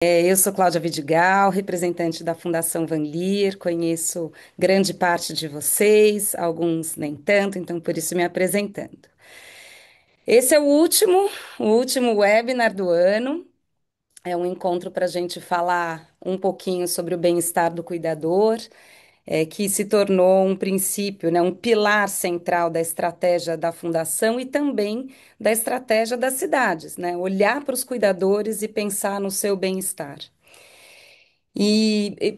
Eu sou Cláudia Vidigal, representante da Fundação Van Leer, conheço grande parte de vocês, alguns nem tanto, então por isso me apresentando. Esse é o último webinar do ano, é um encontro para a gente falar um pouquinho sobre o bem-estar do cuidador, que se tornou um princípio, né, um pilar central da estratégia da Fundação e também da estratégia das cidades, né, olhar para os cuidadores e pensar no seu bem-estar.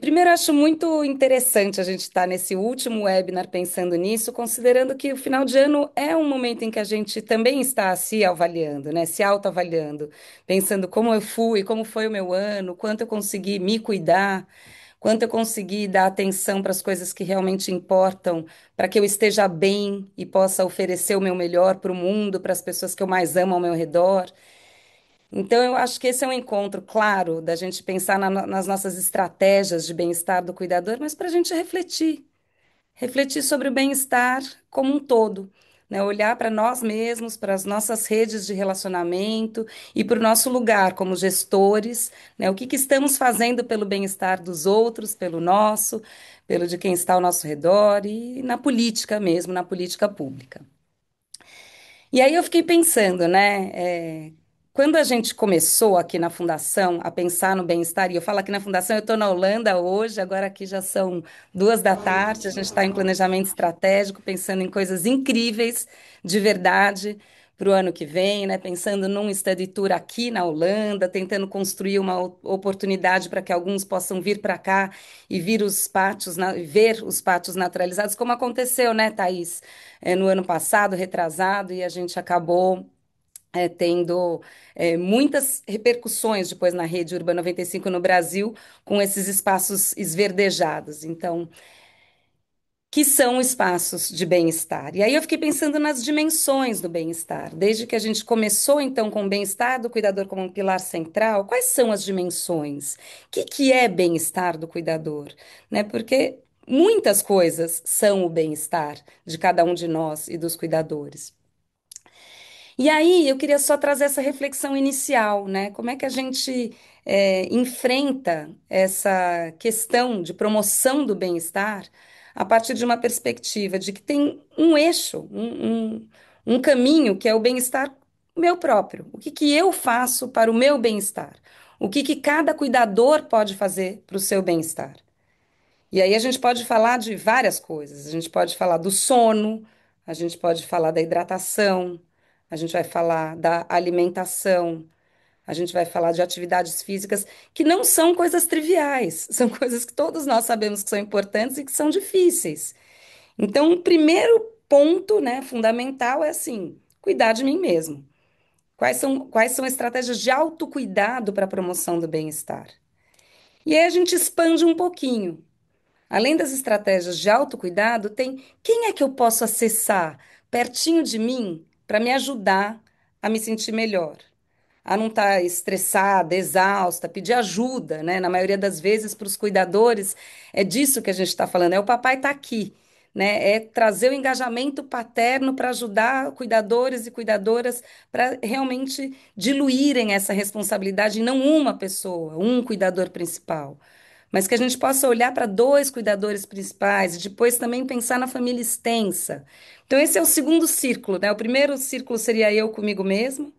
Primeiro, eu acho muito interessante a gente estar nesse último webinar pensando nisso, considerando que o final de ano é um momento em que a gente também está se avaliando, né? Se autoavaliando, pensando como eu fui, como foi o meu ano, quanto eu consegui me cuidar, quanto eu consegui dar atenção para as coisas que realmente importam, para que eu esteja bem e possa oferecer o meu melhor para o mundo, para as pessoas que eu mais amo ao meu redor. Então, eu acho que esse é um encontro, claro, da gente pensar nas nossas estratégias de bem-estar do cuidador, mas para a gente refletir sobre o bem-estar como um todo, né? Olhar para nós mesmos, para as nossas redes de relacionamento e para o nosso lugar como gestores, né? O que que estamos fazendo pelo bem-estar dos outros, pelo nosso, pelo de quem está ao nosso redor e na política mesmo, na política pública. E aí eu fiquei pensando, né? Quando a gente começou aqui na Fundação a pensar no bem-estar, e eu falo aqui na Fundação, eu estou na Holanda hoje, agora aqui já são 2 da tarde, a gente está em planejamento estratégico, pensando em coisas incríveis, de verdade, para o ano que vem, né? Pensando num study tour aqui na Holanda, tentando construir uma oportunidade para que alguns possam vir para cá e ver os pátios naturalizados, como aconteceu, né, Thaís? No ano passado, retrasado, e a gente acabou tendo muitas repercussões depois na rede Urban 95 no Brasil, com esses espaços esverdejados. Então, que são espaços de bem-estar. E aí eu fiquei pensando nas dimensões do bem-estar. Desde que a gente começou, então, com o bem-estar do cuidador como um pilar central, quais são as dimensões? O que que é bem-estar do cuidador? Né? Porque muitas coisas são o bem-estar de cada um de nós e dos cuidadores. E aí, eu queria só trazer essa reflexão inicial, né? Como é que a gente enfrenta essa questão de promoção do bem-estar a partir de uma perspectiva de que tem um eixo, um caminho que é o bem-estar meu próprio. O que que eu faço para o meu bem-estar? O que que cada cuidador pode fazer para o seu bem-estar? E aí a gente pode falar de várias coisas. A gente pode falar do sono, a gente pode falar da hidratação, a gente vai falar da alimentação, a gente vai falar de atividades físicas, que não são coisas triviais, são coisas que todos nós sabemos que são importantes e que são difíceis. Então, o primeiro ponto, né, fundamental é assim, cuidar de mim mesmo. Quais são estratégias de autocuidado para a promoção do bem-estar? E aí a gente expande um pouquinho. Além das estratégias de autocuidado, tem quem é que eu posso acessar pertinho de mim para me ajudar a me sentir melhor, a não estar estressada, exausta, pedir ajuda, né? Na maioria das vezes, para os cuidadores, é disso que a gente está falando, é o papai está aqui, né? É trazer o engajamento paterno para ajudar cuidadores e cuidadoras para realmente diluírem essa responsabilidade em não uma pessoa, um cuidador principal. Mas que a gente possa olhar para dois cuidadores principais e depois também pensar na família extensa. Então, esse é o segundo círculo, né? O primeiro círculo seria eu comigo mesmo.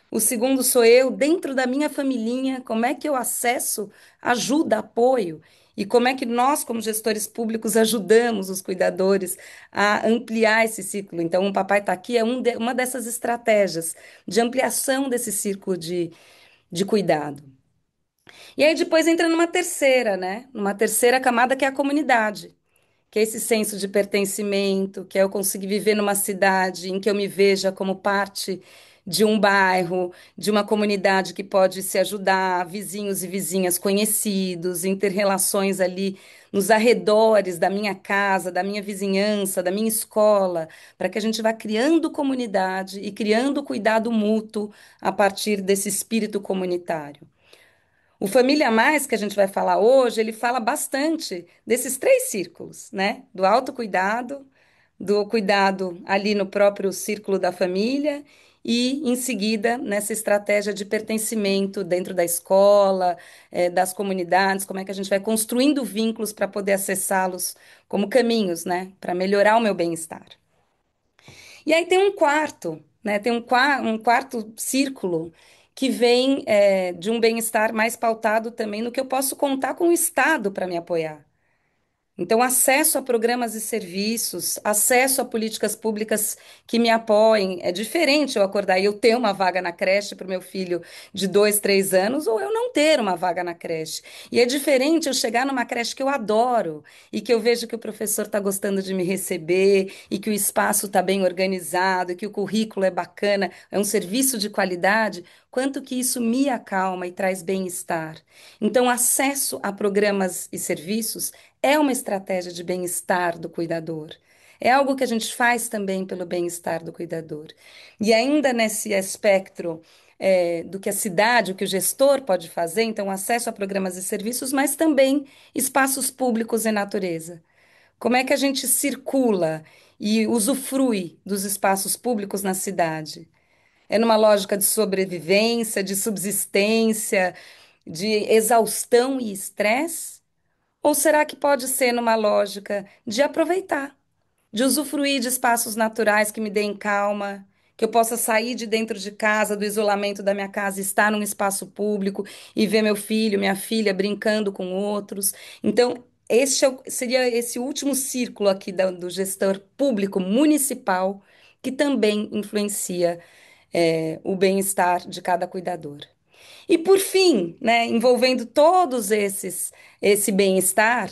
O segundo sou eu dentro da minha familhinha. Como é que eu acesso ajuda, apoio? E como é que nós, como gestores públicos, ajudamos os cuidadores a ampliar esse ciclo? Então, o Papai está aqui é uma dessas estratégias de ampliação desse círculo de cuidado. E aí depois entra numa terceira, né? Numa terceira camada que é a comunidade, que é esse senso de pertencimento, que é eu conseguir viver numa cidade em que eu me veja como parte de um bairro, de uma comunidade que pode se ajudar, vizinhos e vizinhas conhecidos, interrelações ali nos arredores da minha casa, da minha vizinhança, da minha escola, para que a gente vá criando comunidade e criando cuidado mútuo a partir desse espírito comunitário. O Família Mais, que a gente vai falar hoje, ele fala bastante desses três círculos, né? Do autocuidado, do cuidado ali no próprio círculo da família e, em seguida, nessa estratégia de pertencimento dentro da escola, das comunidades, como é que a gente vai construindo vínculos para poder acessá-los como caminhos, né, para melhorar o meu bem-estar. E aí tem um quarto, né, tem um quarto círculo que vem, de um bem-estar mais pautado também no que eu posso contar com o Estado para me apoiar. Então, acesso a programas e serviços, acesso a políticas públicas que me apoiem. É diferente eu acordar e eu ter uma vaga na creche para o meu filho de 2, 3 anos ou eu não ter uma vaga na creche. E é diferente eu chegar numa creche que eu adoro e que eu vejo que o professor está gostando de me receber e que o espaço está bem organizado e que o currículo é bacana, é um serviço de qualidade. Quanto que isso me acalma e traz bem-estar. Então, acesso a programas e serviços é uma estratégia de bem-estar do cuidador. É algo que a gente faz também pelo bem-estar do cuidador. E ainda nesse espectro, do que a cidade, o que o gestor pode fazer, então, acesso a programas e serviços, mas também espaços públicos e natureza. Como é que a gente circula e usufrui dos espaços públicos na cidade? É numa lógica de sobrevivência, de subsistência, de exaustão e estresse? Ou será que pode ser numa lógica de aproveitar, de usufruir de espaços naturais que me deem calma, que eu possa sair de dentro de casa, do isolamento da minha casa, e estar num espaço público e ver meu filho, minha filha brincando com outros? Então, seria esse último círculo aqui do gestor público municipal que também influencia, o bem-estar de cada cuidador. E por fim, né, envolvendo todos esse bem-estar,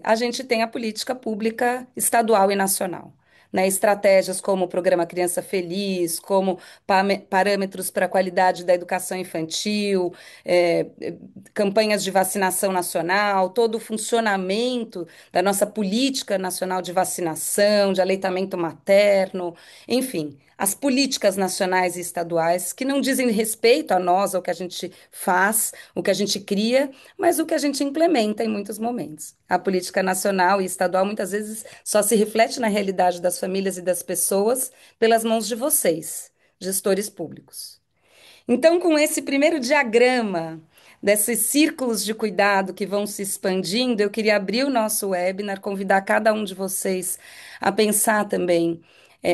a gente tem a política pública estadual e nacional. Né, estratégias como o Programa Criança Feliz, como parâmetros para a qualidade da educação infantil, campanhas de vacinação nacional, todo o funcionamento da nossa política nacional de vacinação, de aleitamento materno, enfim, as políticas nacionais e estaduais que não dizem respeito a nós, ao que a gente faz, o que a gente cria, mas o que a gente implementa em muitos momentos. A política nacional e estadual muitas vezes só se reflete na realidade das famílias e das pessoas pelas mãos de vocês, gestores públicos. Então, com esse primeiro diagrama desses círculos de cuidado que vão se expandindo, eu queria abrir o nosso webinar, convidar cada um de vocês a pensar também,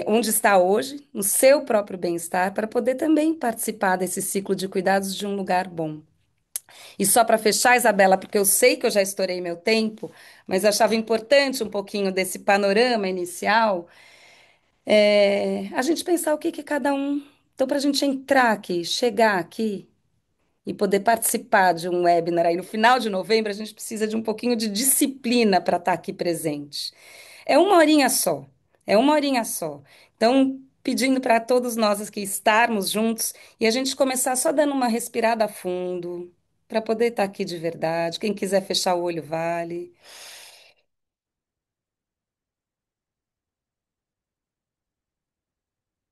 onde está hoje, no seu próprio bem-estar, para poder também participar desse ciclo de cuidados de um lugar bom. E só para fechar, Isabela, porque eu sei que eu já estourei meu tempo, mas eu achava importante um pouquinho desse panorama inicial, a gente pensar o que que cada um. Então, para a gente entrar aqui, chegar aqui e poder participar de um webinar aí no final de novembro, a gente precisa de um pouquinho de disciplina para estar aqui presente. É uma horinha só, é uma horinha só. Então, pedindo para todos nós aqui estarmos juntos e a gente começar só dando uma respirada a fundo, para poder estar aqui de verdade. Quem quiser fechar o olho, vale.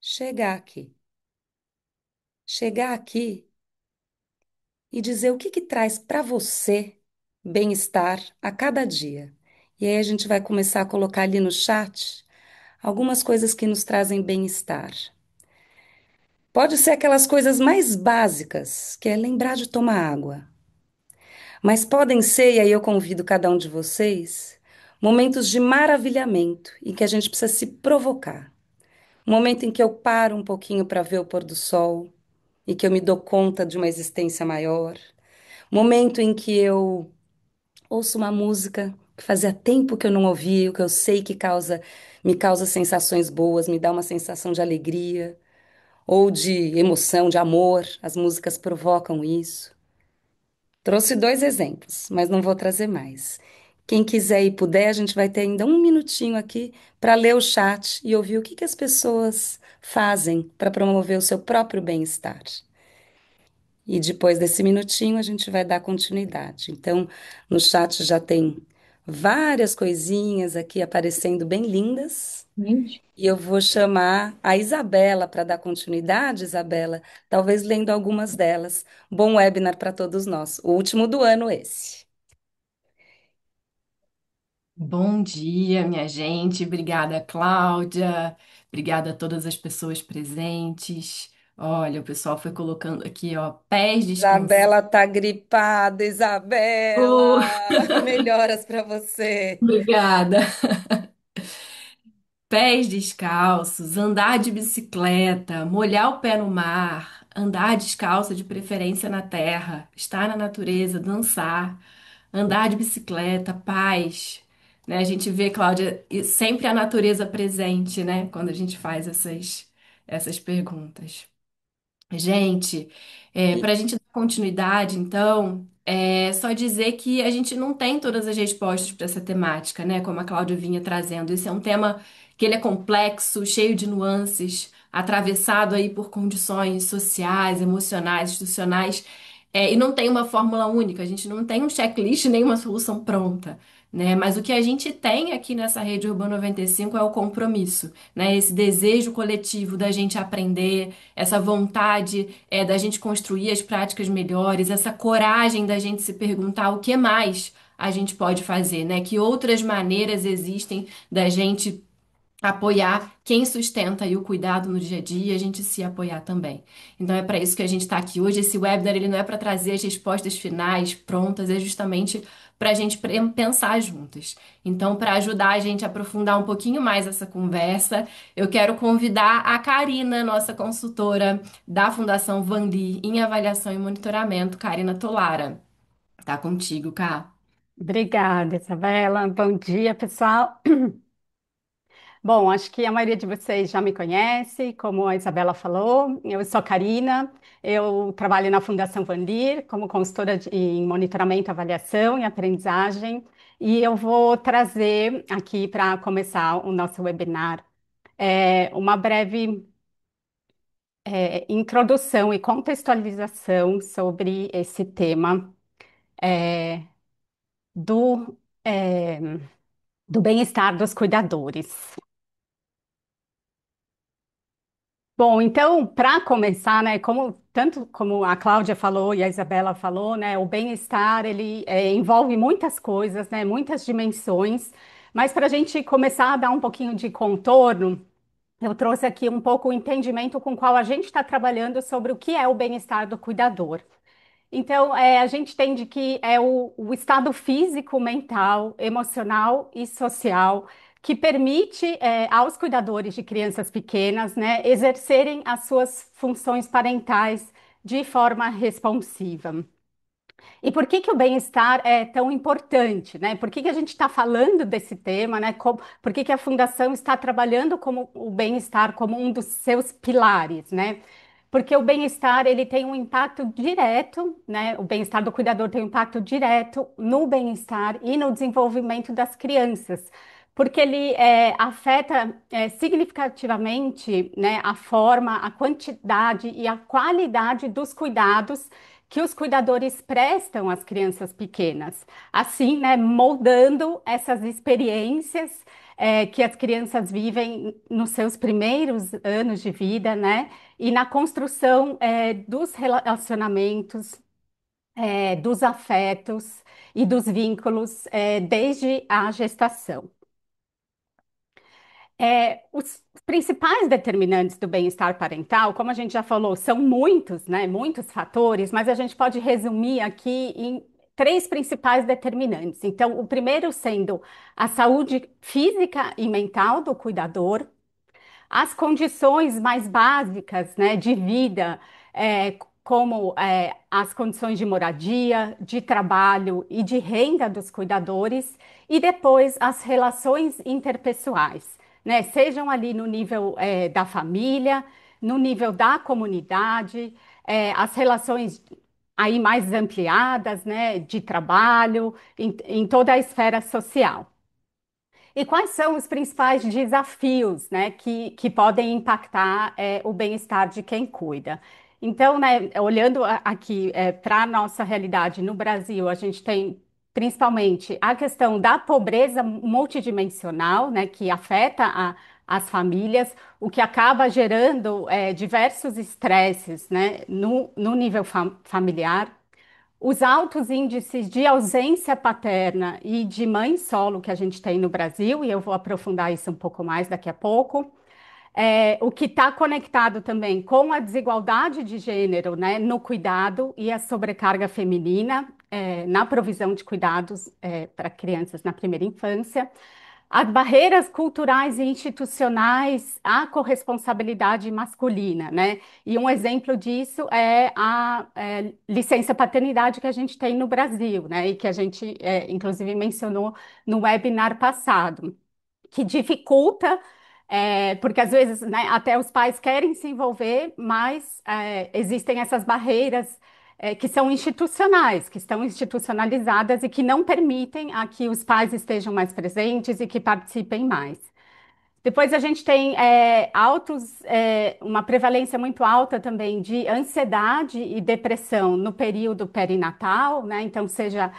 Chegar aqui. Chegar aqui e dizer o que que traz para você bem-estar a cada dia. E aí a gente vai começar a colocar ali no chat algumas coisas que nos trazem bem-estar. Pode ser aquelas coisas mais básicas, que é lembrar de tomar água. Mas podem ser, e aí eu convido cada um de vocês, momentos de maravilhamento em que a gente precisa se provocar. Um momento em que eu paro um pouquinho para ver o pôr do sol e que eu me dou conta de uma existência maior. Momento em que eu ouço uma música que fazia tempo que eu não ouvia, o que eu sei que me causa sensações boas, me dá uma sensação de alegria ou de emoção, de amor. As músicas provocam isso. Trouxe dois exemplos, mas não vou trazer mais. Quem quiser e puder, a gente vai ter ainda um minutinho aqui para ler o chat e ouvir o que que as pessoas fazem para promover o seu próprio bem-estar. E depois desse minutinho a gente vai dar continuidade. Então, no chat já tem várias coisinhas aqui aparecendo bem lindas. Gente, E eu vou chamar a Isabela para dar continuidade, Isabela, talvez lendo algumas delas. Bom webinar para todos nós. O último do ano esse. Bom dia, minha gente. Obrigada, Cláudia. Obrigada a todas as pessoas presentes. Olha, o pessoal foi colocando aqui, ó, pés descansados. Isabela tá gripada, Isabela. Melhoras para você. Obrigada. Pés descalços, andar de bicicleta, molhar o pé no mar, andar descalço de preferência na terra, estar na natureza, dançar, andar de bicicleta, paz. Né? A gente vê, Cláudia, e sempre a natureza presente, né? Quando a gente faz essas perguntas. Gente, para a gente dar continuidade, então, é só dizer que a gente não tem todas as respostas para essa temática, né? Como a Cláudia vinha trazendo. Esse é um tema que ele é complexo, cheio de nuances, atravessado aí por condições sociais, emocionais, institucionais, e não tem uma fórmula única. A gente não tem um checklist nem uma solução pronta, né? Mas o que a gente tem aqui nessa rede Urbana 95 é o compromisso, né? Esse desejo coletivo da gente aprender, essa vontade da gente construir as práticas melhores, essa coragem da gente se perguntar o que mais a gente pode fazer, né? Que outras maneiras existem da gente apoiar quem sustenta aí o cuidado no dia a dia, e a gente se apoiar também. Então é para isso que a gente está aqui hoje. Esse webinar ele não é para trazer as respostas finais prontas, é justamente para a gente pensar juntas. Então, para ajudar a gente a aprofundar um pouquinho mais essa conversa, eu quero convidar a Karina, nossa consultora da Fundação Vanli em avaliação e monitoramento, Karina Tolara. Tá contigo, Cá. Obrigada, Isabela. Bom dia, pessoal. Bom, acho que a maioria de vocês já me conhece, como a Isabela falou. Eu sou Karina, eu trabalho na Fundação Vandir como consultora em monitoramento, avaliação e aprendizagem. E eu vou trazer aqui para começar o nosso webinar uma breve introdução e contextualização sobre esse tema é, do, é, do bem-estar dos cuidadores. Bom, então, para começar, né, tanto como a Cláudia falou e a Isabela falou, né, o bem-estar ele envolve muitas coisas, né, muitas dimensões. Mas para a gente começar a dar um pouquinho de contorno, eu trouxe aqui um pouco o entendimento com o qual a gente está trabalhando sobre o que é o bem-estar do cuidador. Então, a gente entende que é o estado físico, mental, emocional e social que permite aos cuidadores de crianças pequenas, né, exercerem as suas funções parentais de forma responsiva. E por que que o bem-estar é tão importante, né? Por que que a gente está falando desse tema, né? Por que que a Fundação está trabalhando como o bem-estar como um dos seus pilares, né? Porque o bem-estar ele tem um impacto direto, né? O bem-estar do cuidador tem um impacto direto no bem-estar e no desenvolvimento das crianças, porque ele afeta significativamente, né, a forma, a quantidade e a qualidade dos cuidados que os cuidadores prestam às crianças pequenas, assim, né, moldando essas experiências que as crianças vivem nos seus primeiros anos de vida, né, e na construção dos relacionamentos, dos afetos e dos vínculos desde a gestação. Os principais determinantes do bem-estar parental, como a gente já falou, são muitos, né? Muitos fatores, mas a gente pode resumir aqui em três principais determinantes. Então, o primeiro sendo a saúde física e mental do cuidador, as condições mais básicas, né, de vida, como as condições de moradia, de trabalho e de renda dos cuidadores, e depois as relações interpessoais, né, sejam ali no nível da família, no nível da comunidade, as relações aí mais ampliadas, né, de trabalho, em toda a esfera social. E quais são os principais desafios, né, que podem impactar o bem-estar de quem cuida? Então, né, olhando aqui para a nossa realidade no Brasil, a gente tem principalmente a questão da pobreza multidimensional, né, que afeta as famílias, o que acaba gerando diversos estresses, né, no nível familiar. Os altos índices de ausência paterna e de mãe solo que a gente tem no Brasil, e eu vou aprofundar isso um pouco mais daqui a pouco, o que está conectado também com a desigualdade de gênero, né, no cuidado e a sobrecarga feminina, na provisão de cuidados, para crianças na primeira infância. As barreiras culturais e institucionais à corresponsabilidade masculina, né? E um exemplo disso é a licença paternidade que a gente tem no Brasil, né? E que a gente, inclusive, mencionou no webinar passado, que dificulta, porque às vezes, né, até os pais querem se envolver, mas existem essas barreiras que são institucionais, que estão institucionalizadas e que não permitem a que os pais estejam mais presentes e que participem mais. Depois a gente tem uma prevalência muito alta também de ansiedade e depressão no período perinatal, né? Então, seja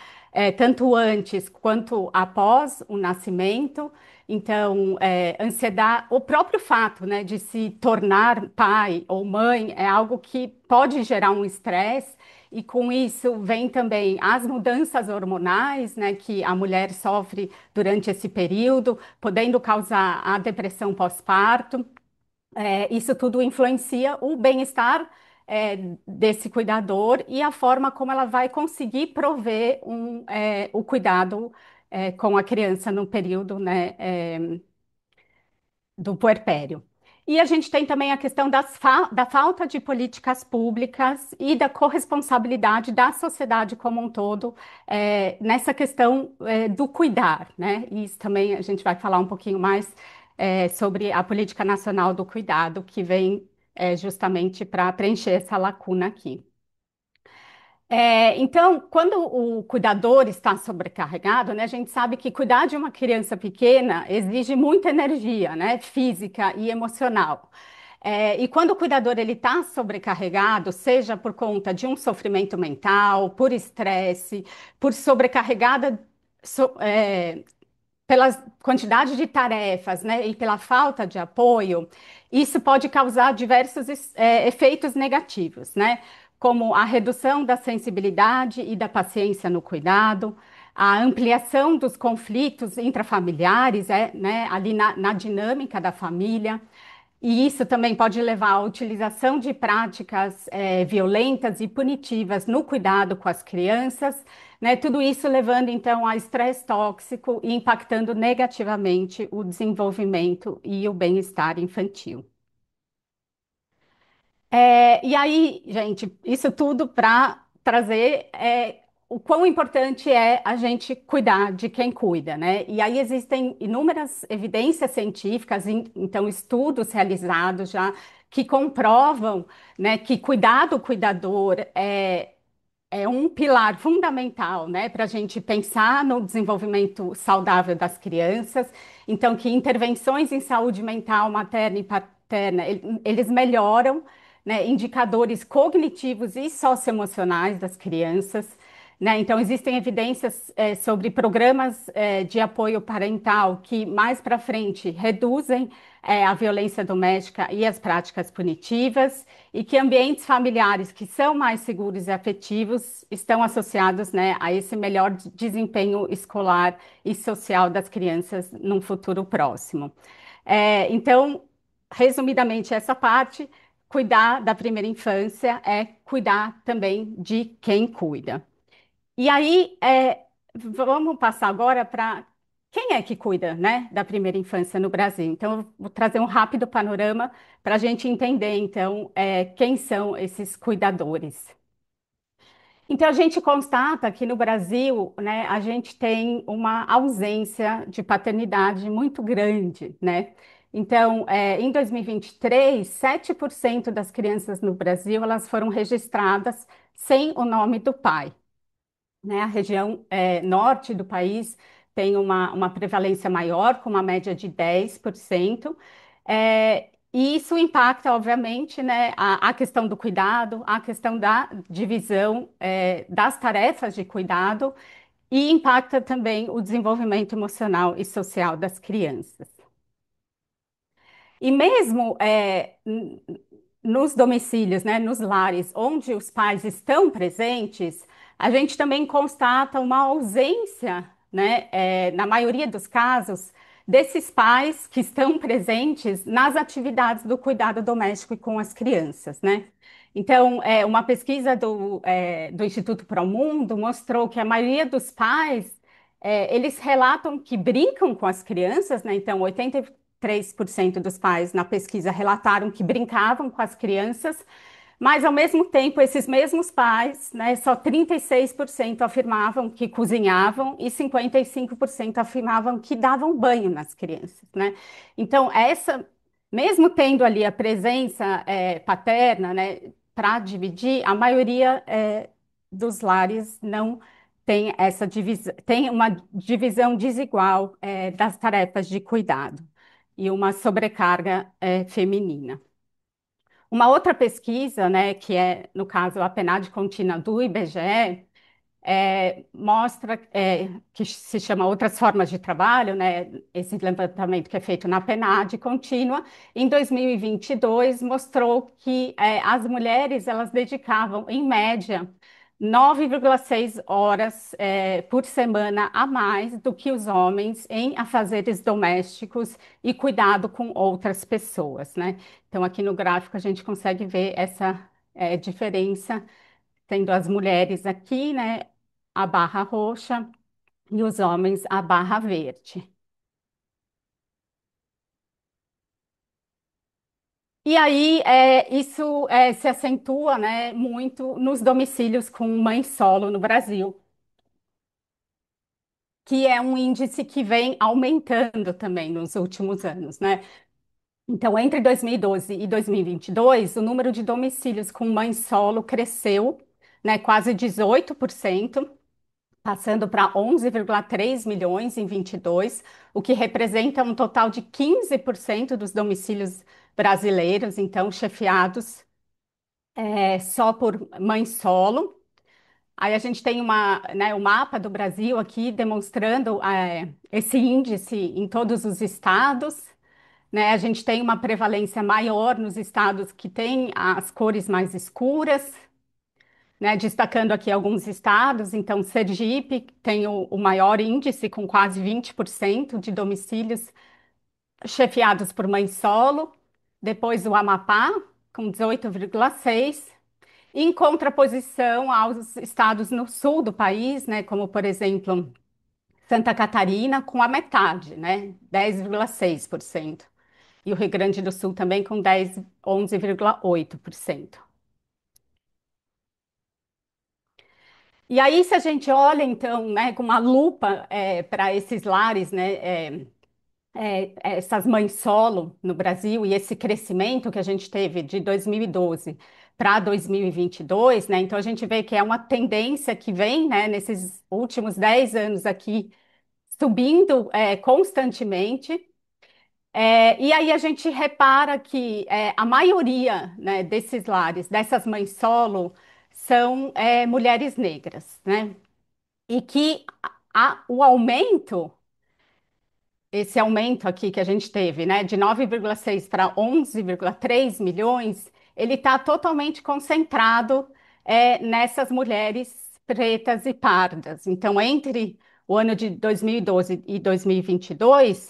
tanto antes quanto após o nascimento. Então, ansiedade, o próprio fato, né, de se tornar pai ou mãe é algo que pode gerar um estresse. E com isso vem também as mudanças hormonais, né, que a mulher sofre durante esse período, podendo causar a depressão pós-parto. Isso tudo influencia o bem-estar, desse cuidador e a forma como ela vai conseguir prover o cuidado, com a criança no período, né, do puerpério. E a gente tem também a questão da falta de políticas públicas e da corresponsabilidade da sociedade como um todo, nessa questão, do cuidar, né? E isso também a gente vai falar um pouquinho mais, sobre a Política Nacional do Cuidado, que vem, justamente para preencher essa lacuna aqui. Então, quando o cuidador está sobrecarregado, né, a gente sabe que cuidar de uma criança pequena exige muita energia, né, física e emocional. E quando o cuidador ele está sobrecarregado, seja por conta de um sofrimento mental, por estresse, por sobrecarregada, pela quantidade de tarefas, né, e pela falta de apoio, isso pode causar diversos efeitos negativos, né, como a redução da sensibilidade e da paciência no cuidado, a ampliação dos conflitos intrafamiliares, né, ali na dinâmica da família. E isso também pode levar à utilização de práticas violentas e punitivas no cuidado com as crianças, né? Tudo isso levando então a estresse tóxico e impactando negativamente o desenvolvimento e o bem-estar infantil. E aí, gente, isso tudo para trazer o quão importante é a gente cuidar de quem cuida, né? E aí existem inúmeras evidências científicas, então estudos realizados já que comprovam, né, que cuidar do cuidador é um pilar fundamental, né, para a gente pensar no desenvolvimento saudável das crianças. Então, que intervenções em saúde mental materna e paterna, eles melhoram, né, indicadores cognitivos e socioemocionais das crianças, né? Então, existem evidências sobre programas de apoio parental que mais para frente reduzem a violência doméstica e as práticas punitivas, e que ambientes familiares que são mais seguros e afetivos estão associados, né, a esse melhor desempenho escolar e social das crianças num futuro próximo. Então, resumidamente, essa parte, cuidar da primeira infância é cuidar também de quem cuida. E aí, vamos passar agora para quem é que cuida, né, da primeira infância no Brasil. Então, eu vou trazer um rápido panorama para a gente entender, então, quem são esses cuidadores. Então, a gente constata que no Brasil, né, a gente tem uma ausência de paternidade muito grande, né? Então, em 2023, 7% das crianças no Brasil, elas foram registradas sem o nome do pai, né? A região norte do país tem uma prevalência maior, com uma média de 10%. E isso impacta, obviamente, né, a questão do cuidado, a questão da divisão das tarefas de cuidado e impacta também o desenvolvimento emocional e social das crianças. E mesmo nos domicílios, né, nos lares onde os pais estão presentes, a gente também constata uma ausência, né, na maioria dos casos, desses pais que estão presentes nas atividades do cuidado doméstico e com as crianças, né? Então, uma pesquisa do Instituto Para o Mundo mostrou que a maioria dos pais, eles relatam que brincam com as crianças, né? Então, 83% dos pais na pesquisa relataram que brincavam com as crianças, mas, ao mesmo tempo, esses mesmos pais, né, só 36% afirmavam que cozinhavam e 55% afirmavam que davam banho nas crianças, né? Então, mesmo tendo ali a presença paterna, né, para dividir, a maioria dos lares não tem essa divisão, tem uma divisão desigual das tarefas de cuidado e uma sobrecarga feminina. Uma outra pesquisa, né, que é, no caso, a PNAD contínua do IBGE, mostra que se chama Outras Formas de Trabalho, né, esse levantamento que é feito na PNAD contínua, em 2022 mostrou que as mulheres elas dedicavam, em média, 9,6 horas por semana a mais do que os homens em afazeres domésticos e cuidado com outras pessoas, né? Então, aqui no gráfico a gente consegue ver essa diferença, tendo as mulheres aqui, né, a barra roxa e os homens a barra verde. E aí, isso se acentua, né, muito nos domicílios com mãe solo no Brasil, que é um índice que vem aumentando também nos últimos anos, né? Então, entre 2012 e 2022, o número de domicílios com mãe solo cresceu, né, quase 18%, passando para 11,3 milhões em 22, o que representa um total de 15% dos domicílios brasileiros, então, chefiados só por mãe solo. Aí a gente tem né, o mapa do Brasil aqui demonstrando esse índice em todos os estados, né? A gente tem uma prevalência maior nos estados que têm as cores mais escuras, né? Destacando aqui alguns estados, então Sergipe tem o maior índice, com quase 20% de domicílios chefiados por mãe solo, depois o Amapá, com 18,6%. Em contraposição aos estados no sul do país, né, como por exemplo Santa Catarina, com a metade, né, 10,6%. E o Rio Grande do Sul também com 11,8%. E aí, se a gente olha, então, né, com uma lupa para esses lares, né, essas mães solo no Brasil e esse crescimento que a gente teve de 2012 para 2022, né, então a gente vê que é uma tendência que vem, né, nesses últimos 10 anos aqui, subindo constantemente. E aí a gente repara que a maioria, né, desses lares, dessas mães solo, são mulheres negras, né? E que o aumento, esse aumento aqui que a gente teve, né, de 9,6 para 11,3 milhões, ele está totalmente concentrado nessas mulheres pretas e pardas. Então, entre o ano de 2012 e 2022,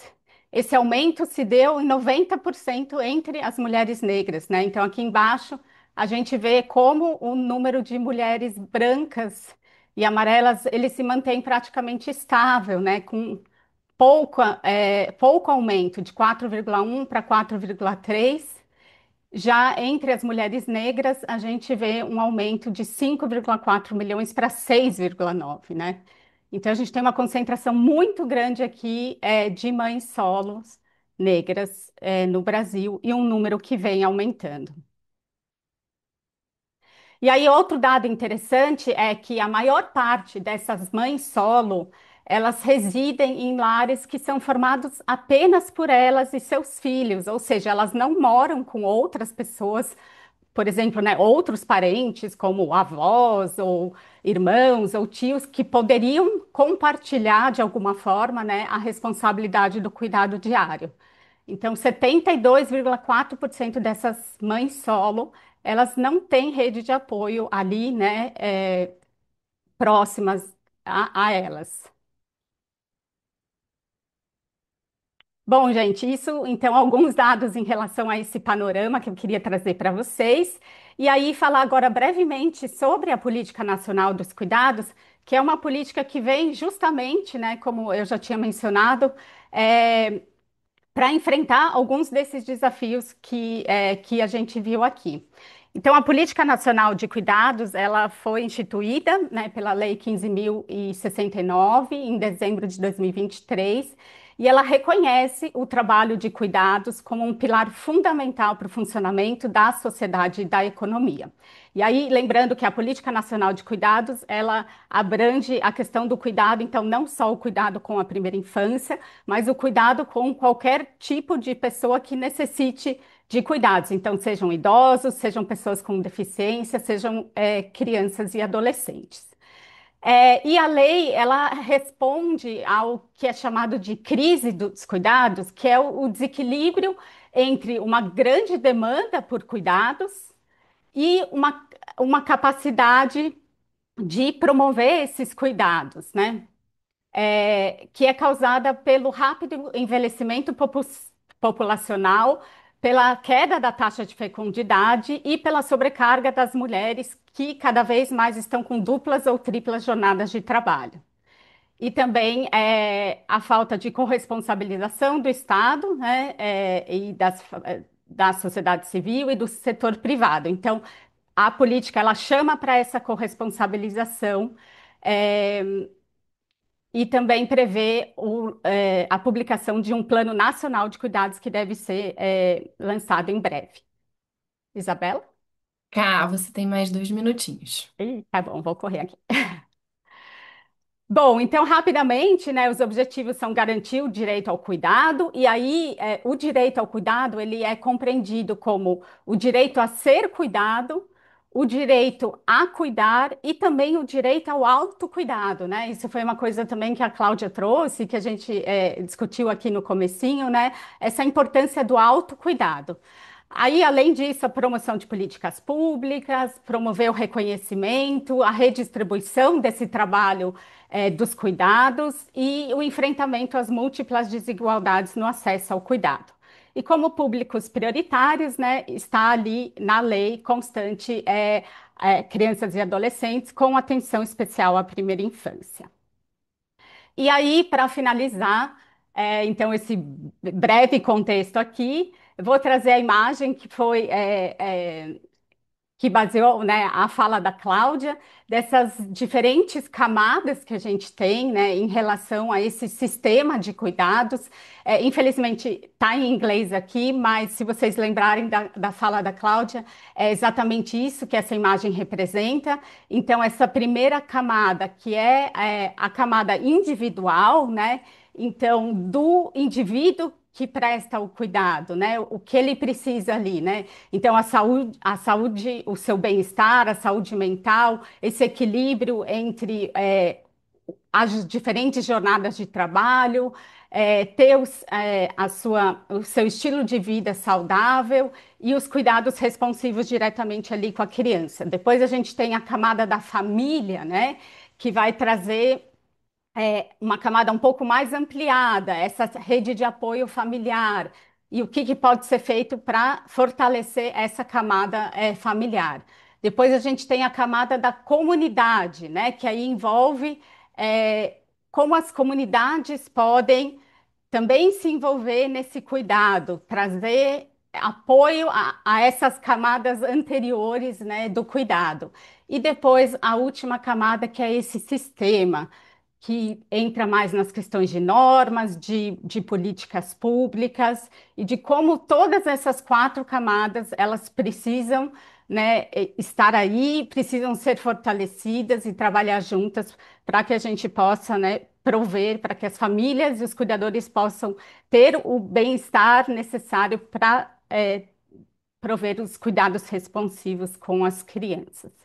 esse aumento se deu em 90% entre as mulheres negras, né? Então, aqui embaixo, a gente vê como o número de mulheres brancas e amarelas, ele se mantém praticamente estável, né? Com pouco aumento, de 4,1 para 4,3. Já entre as mulheres negras, a gente vê um aumento de 5,4 milhões para 6,9, né? Então, a gente tem uma concentração muito grande aqui de mães solos negras no Brasil e um número que vem aumentando. E aí, outro dado interessante é que a maior parte dessas mães solo, elas residem em lares que são formados apenas por elas e seus filhos, ou seja, elas não moram com outras pessoas, por exemplo, né, outros parentes, como avós ou irmãos ou tios, que poderiam compartilhar de alguma forma, né, a responsabilidade do cuidado diário. Então, 72,4% dessas mães solo, elas não têm rede de apoio ali, né, próximas a elas. Bom, gente, isso então alguns dados em relação a esse panorama que eu queria trazer para vocês. E aí falar agora brevemente sobre a Política Nacional dos Cuidados, que é uma política que vem justamente, né, como eu já tinha mencionado, para enfrentar alguns desses desafios que a gente viu aqui. Então, a Política Nacional de Cuidados, ela foi instituída, né, pela Lei 15.069, em dezembro de 2023, e ela reconhece o trabalho de cuidados como um pilar fundamental para o funcionamento da sociedade e da economia. E aí, lembrando que a Política Nacional de Cuidados, ela abrange a questão do cuidado, então, não só o cuidado com a primeira infância, mas o cuidado com qualquer tipo de pessoa que necessite de cuidados. Então, sejam idosos, sejam pessoas com deficiência, sejam crianças e adolescentes. E a lei, ela responde ao que é chamado de crise dos cuidados, que é o desequilíbrio entre uma grande demanda por cuidados e uma capacidade de promover esses cuidados, né? Que é causada pelo rápido envelhecimento populacional, pela queda da taxa de fecundidade e pela sobrecarga das mulheres que cada vez mais estão com duplas ou triplas jornadas de trabalho. E também a falta de corresponsabilização do Estado, né, da sociedade civil e do setor privado. Então, a política ela chama para essa corresponsabilização. é, e também prevê a publicação de um plano nacional de cuidados que deve ser lançado em breve. Isabela? Cá, você tem mais 2 minutinhos. Tá bom, vou correr aqui. Bom, então, rapidamente, né, os objetivos são garantir o direito ao cuidado, e aí o direito ao cuidado ele é compreendido como o direito a ser cuidado, o direito a cuidar e também o direito ao autocuidado, né? Isso foi uma coisa também que a Cláudia trouxe, que a gente discutiu aqui no comecinho, né? Essa importância do autocuidado. Aí, além disso, a promoção de políticas públicas, promover o reconhecimento, a redistribuição desse trabalho dos cuidados e o enfrentamento às múltiplas desigualdades no acesso ao cuidado. E como públicos prioritários, né, está ali na lei constante crianças e adolescentes com atenção especial à primeira infância. E aí, para finalizar, então, esse breve contexto aqui, eu vou trazer a imagem que foi que baseou, né, a fala da Cláudia, dessas diferentes camadas que a gente tem, né, em relação a esse sistema de cuidados. Infelizmente, está em inglês aqui, mas se vocês lembrarem da fala da Cláudia, é exatamente isso que essa imagem representa. Então, essa primeira camada, que é a camada individual, né, então, do indivíduo que presta o cuidado, né? O que ele precisa ali, né? Então, a saúde, o seu bem-estar, a saúde mental, esse equilíbrio entre as diferentes jornadas de trabalho, ter o seu estilo de vida saudável e os cuidados responsivos diretamente ali com a criança. Depois a gente tem a camada da família, né? Que vai trazer uma camada um pouco mais ampliada, essa rede de apoio familiar, e o que pode ser feito para fortalecer essa camada familiar. Depois a gente tem a camada da comunidade, né, que aí envolve como as comunidades podem também se envolver nesse cuidado, trazer apoio a essas camadas anteriores, né, do cuidado. E depois a última camada, que é esse sistema que entra mais nas questões de normas, de políticas públicas e de como todas essas quatro camadas elas precisam, né, estar aí, precisam ser fortalecidas e trabalhar juntas para que a gente possa, né, prover, para que as famílias e os cuidadores possam ter o bem-estar necessário para prover os cuidados responsivos com as crianças.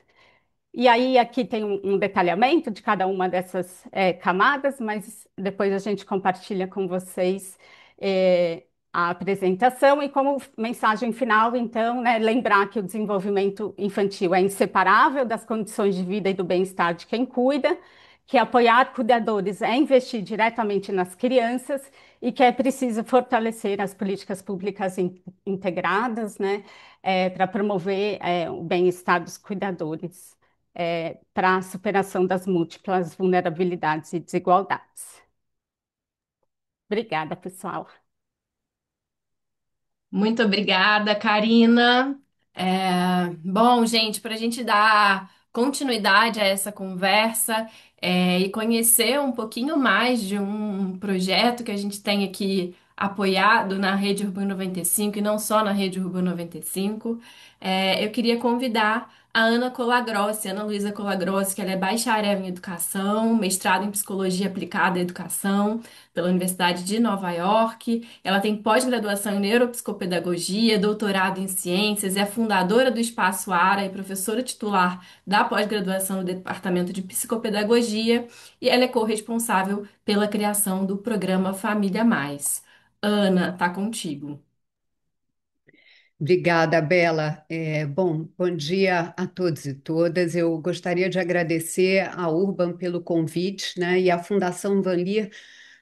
E aí, aqui tem um detalhamento de cada uma dessas camadas, mas depois a gente compartilha com vocês a apresentação e como mensagem final, então, né, lembrar que o desenvolvimento infantil é inseparável das condições de vida e do bem-estar de quem cuida, que apoiar cuidadores é investir diretamente nas crianças e que é preciso fortalecer as políticas públicas integradas, né, para promover o bem-estar dos cuidadores, para a superação das múltiplas vulnerabilidades e desigualdades. Obrigada, pessoal. Muito obrigada, Karina. Bom, gente, para a gente dar continuidade a essa conversa, e conhecer um pouquinho mais de um projeto que a gente tem aqui apoiado na Rede Urbana 95 e não só na Rede Urbana 95, eu queria convidar a Ana Colagrossi, Ana Luísa Colagrossi, que ela é bacharel em educação, mestrado em psicologia aplicada à educação pela Universidade de Nova York. Ela tem pós-graduação em neuropsicopedagogia, doutorado em ciências, é fundadora do Espaço Ara e professora titular da pós-graduação no Departamento de Psicopedagogia, e ela é corresponsável pela criação do programa Família Mais. Ana, tá contigo. Obrigada, Bela. Bom dia a todos e todas. Eu gostaria de agradecer à Urban pelo convite, né, e à Fundação Van Leer,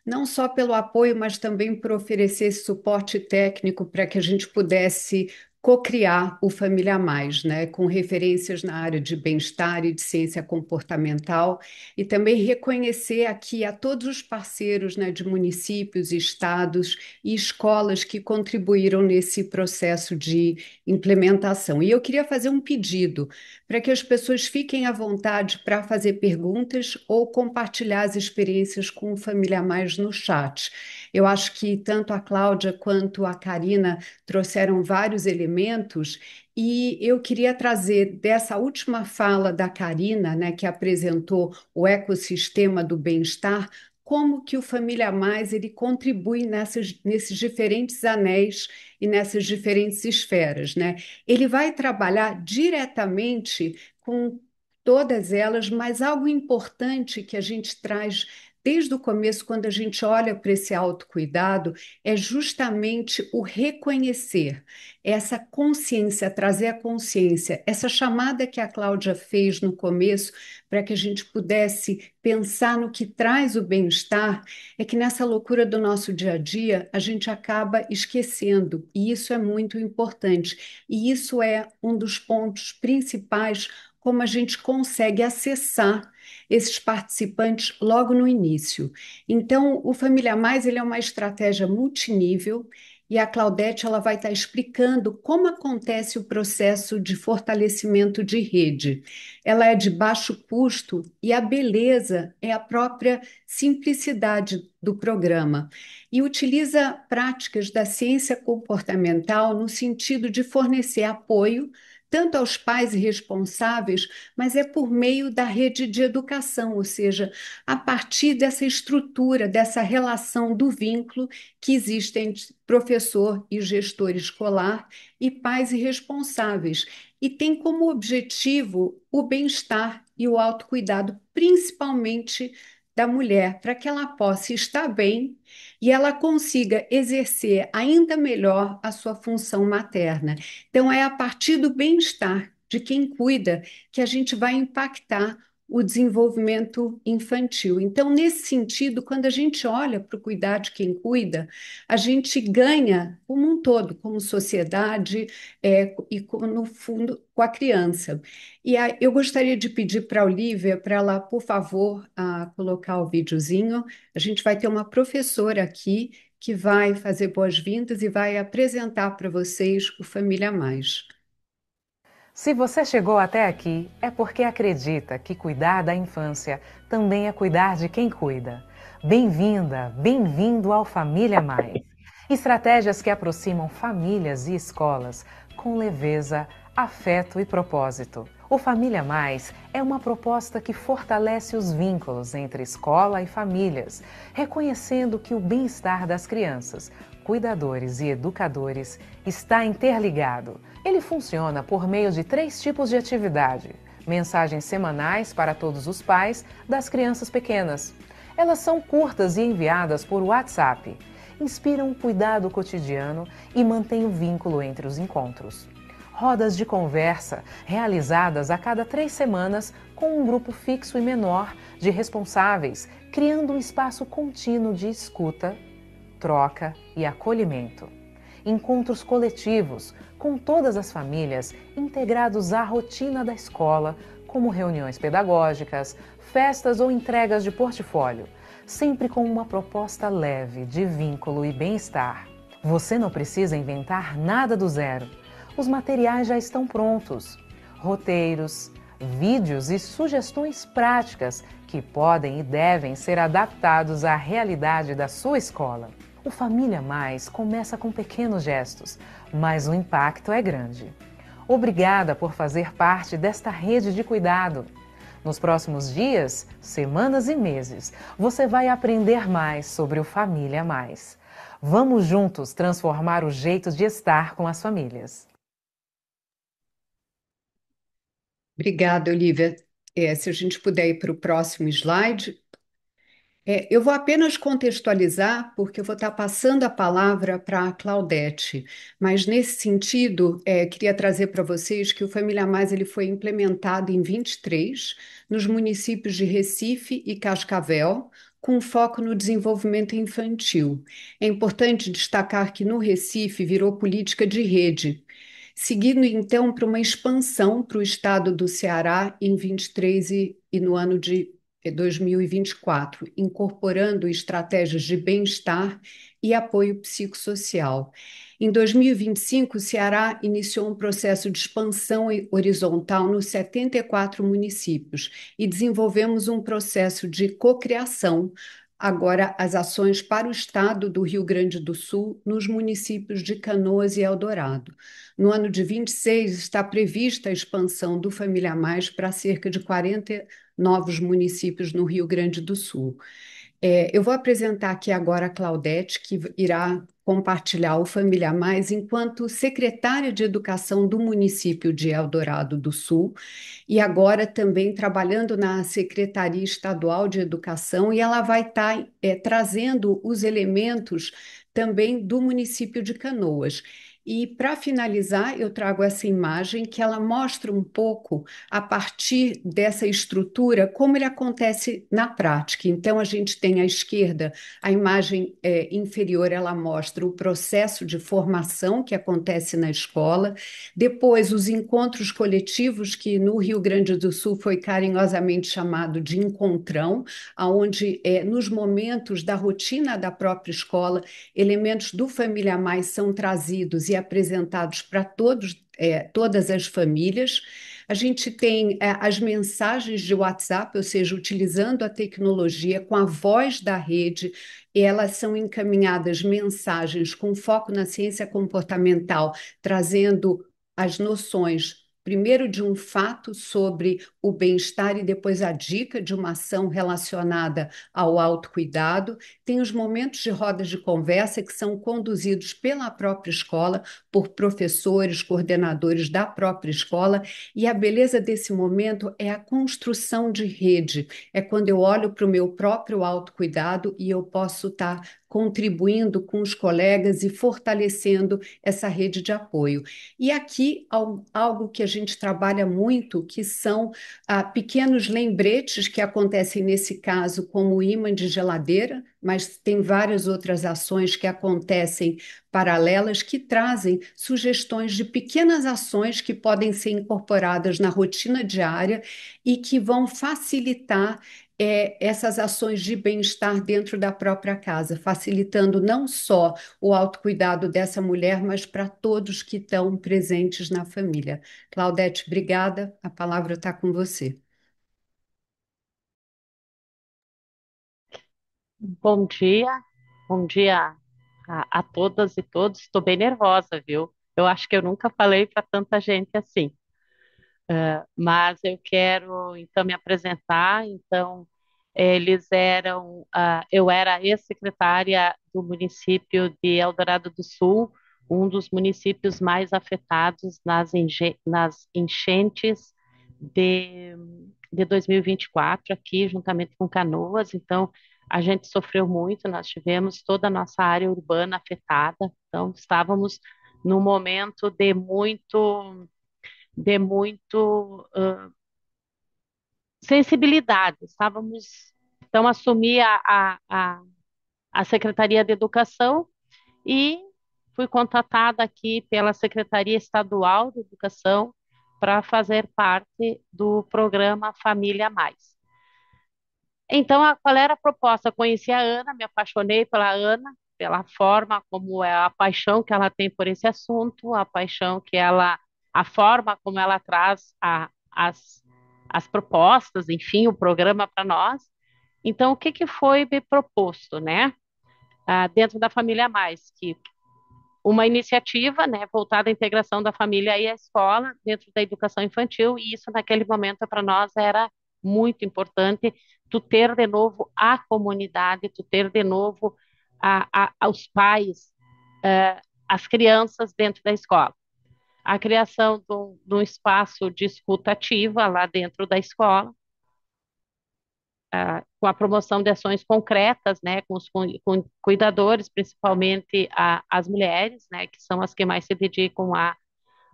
não só pelo apoio, mas também por oferecer esse suporte técnico para que a gente pudesse co-criar o Família Mais, né, com referências na área de bem-estar e de ciência comportamental, e também reconhecer aqui a todos os parceiros, né, de municípios, estados e escolas que contribuíram nesse processo de implementação. E eu queria fazer um pedido para que as pessoas fiquem à vontade para fazer perguntas ou compartilhar as experiências com o Família Mais no chat. Eu acho que tanto a Cláudia quanto a Karina trouxeram vários elementos e eu queria trazer dessa última fala da Karina, né, que apresentou o ecossistema do bem-estar, como que o Família Mais ele contribui nesses diferentes anéis e nessas diferentes esferas, né? Ele vai trabalhar diretamente com todas elas, mas algo importante que a gente traz desde o começo, quando a gente olha para esse autocuidado, é justamente o reconhecer, essa consciência, trazer a consciência, essa chamada que a Cláudia fez no começo, para que a gente pudesse pensar no que traz o bem-estar, é que nessa loucura do nosso dia a dia, a gente acaba esquecendo, e isso é muito importante. E isso é um dos pontos principais, como a gente consegue acessar esses participantes logo no início. Então, o Família Mais ele é uma estratégia multinível e a Claudete ela vai estar explicando como acontece o processo de fortalecimento de rede. Ela é de baixo custo e a beleza é a própria simplicidade do programa e utiliza práticas da ciência comportamental no sentido de fornecer apoio tanto aos pais responsáveis, mas é por meio da rede de educação, ou seja, a partir dessa estrutura, dessa relação do vínculo que existe entre professor e gestor escolar e pais e responsáveis. E tem como objetivo o bem-estar e o autocuidado, principalmente da mulher, para que ela possa estar bem e ela consiga exercer ainda melhor a sua função materna. Então, é a partir do bem-estar de quem cuida que a gente vai impactar o desenvolvimento infantil. Então, nesse sentido, quando a gente olha para o cuidar de quem cuida, a gente ganha como um todo, como sociedade, no fundo, com a criança. Eu gostaria de pedir para a Olivia, para ela, por favor, colocar o videozinho. A gente vai ter uma professora aqui que vai fazer boas-vindas e vai apresentar para vocês o Família Mais. Se você chegou até aqui, é porque acredita que cuidar da infância também é cuidar de quem cuida. Bem-vinda, bem-vindo ao Família Mais. Estratégias que aproximam famílias e escolas com leveza, afeto e propósito. O Família Mais é uma proposta que fortalece os vínculos entre escola e famílias, reconhecendo que o bem-estar das crianças, cuidadores e educadores está interligado. Ele funciona por meio de 3 tipos de atividade. Mensagens semanais para todos os pais das crianças pequenas. Elas são curtas e enviadas por WhatsApp. inspiram o cuidado cotidiano e mantêm o vínculo entre os encontros. Rodas de conversa, realizadas a cada 3 semanas com um grupo fixo e menor de responsáveis, criando um espaço contínuo de escuta, troca e acolhimento. Encontros coletivos com todas as famílias integrados à rotina da escola, como reuniões pedagógicas, festas ou entregas de portfólio, sempre com uma proposta leve de vínculo e bem-estar. Você não precisa inventar nada do zero. Os materiais já estão prontos. Roteiros, vídeos e sugestões práticas que podem e devem ser adaptados à realidade da sua escola. O Família Mais começa com pequenos gestos, mas o impacto é grande. Obrigada por fazer parte desta rede de cuidado. Nos próximos dias, semanas e meses, você vai aprender mais sobre o Família Mais. Vamos juntos transformar o jeito de estar com as famílias. Obrigada, Olivia. Se a gente puder ir para o próximo slide. Eu vou apenas contextualizar, porque eu vou estar passando a palavra para a Claudete, mas nesse sentido, queria trazer para vocês que o Família Mais ele foi implementado em 23 nos municípios de Recife e Cascavel, com foco no desenvolvimento infantil. É importante destacar que no Recife virou política de rede, seguindo então para uma expansão para o estado do Ceará em 23 e no ano de 2024, incorporando estratégias de bem-estar e apoio psicossocial. Em 2025, o Ceará iniciou um processo de expansão horizontal nos 74 municípios e desenvolvemos um processo de cocriação. Agora, as ações para o estado do Rio Grande do Sul, nos municípios de Canoas e Eldorado. No ano de 26, está prevista a expansão do Família Mais para cerca de 40 novos municípios no Rio Grande do Sul. Eu vou apresentar aqui agora a Claudete, que irá compartilhar o Família Mais enquanto secretária de Educação do município de Eldorado do Sul e agora também trabalhando na Secretaria Estadual de Educação, e ela vai estar trazendo os elementos também do município de Canoas. E para finalizar, eu trago essa imagem que ela mostra um pouco, a partir dessa estrutura, como ele acontece na prática. Então, a gente tem à esquerda a imagem inferior, ela mostra o processo de formação que acontece na escola, depois os encontros coletivos, que no Rio Grande do Sul foi carinhosamente chamado de encontrão, onde, nos momentos da rotina da própria escola, elementos do Família Mais são trazidos e apresentados para todas as famílias. A gente tem as mensagens de WhatsApp, ou seja, utilizando a tecnologia com a voz da rede, e elas são encaminhadas mensagens com foco na ciência comportamental, trazendo as noções. Primeiro, de um fato sobre o bem-estar e depois a dica de uma ação relacionada ao autocuidado. Tem os momentos de rodas de conversa que são conduzidos pela própria escola, por professores, coordenadores da própria escola, e a beleza desse momento é a construção de rede. É quando eu olho para o meu próprio autocuidado e eu posso estar contribuindo com os colegas e fortalecendo essa rede de apoio. E aqui algo que a gente trabalha muito, que são pequenos lembretes que acontecem nesse caso como imã de geladeira, mas tem várias outras ações que acontecem paralelas que trazem sugestões de pequenas ações que podem ser incorporadas na rotina diária e que vão facilitar essas ações de bem-estar dentro da própria casa, facilitando não só o autocuidado dessa mulher, mas para todos que estão presentes na família. Claudete, obrigada. A palavra está com você. Bom dia a todas e todos. Estou bem nervosa, viu? Eu acho que eu nunca falei para tanta gente assim. Mas eu quero então me apresentar. Então, eu era ex-secretária do município de Eldorado do Sul, um dos municípios mais afetados nas enchentes de, de 2024, aqui juntamente com Canoas. Então, a gente sofreu muito, nós tivemos toda a nossa área urbana afetada, então estávamos num momento de muito sensibilidade, então assumi a Secretaria de Educação e fui contratada aqui pela Secretaria Estadual de Educação para fazer parte do programa Família Mais. Então, qual era a proposta? Eu conheci a Ana, me apaixonei pela Ana, pela forma como é a paixão que ela tem por esse assunto, a paixão que ela, a forma como ela traz as propostas, enfim, o programa para nós. Então, o que que foi me proposto, né? Dentro da Família Mais, que uma iniciativa, né, voltada à integração da família e à escola dentro da educação infantil, e isso naquele momento para nós era muito importante, tu ter de novo a comunidade, tu ter de novo os pais, as crianças dentro da escola. A criação de um espaço de escuta ativa lá dentro da escola, com a promoção de ações concretas, né, com cuidadores, principalmente as mulheres, né, que são as que mais se dedicam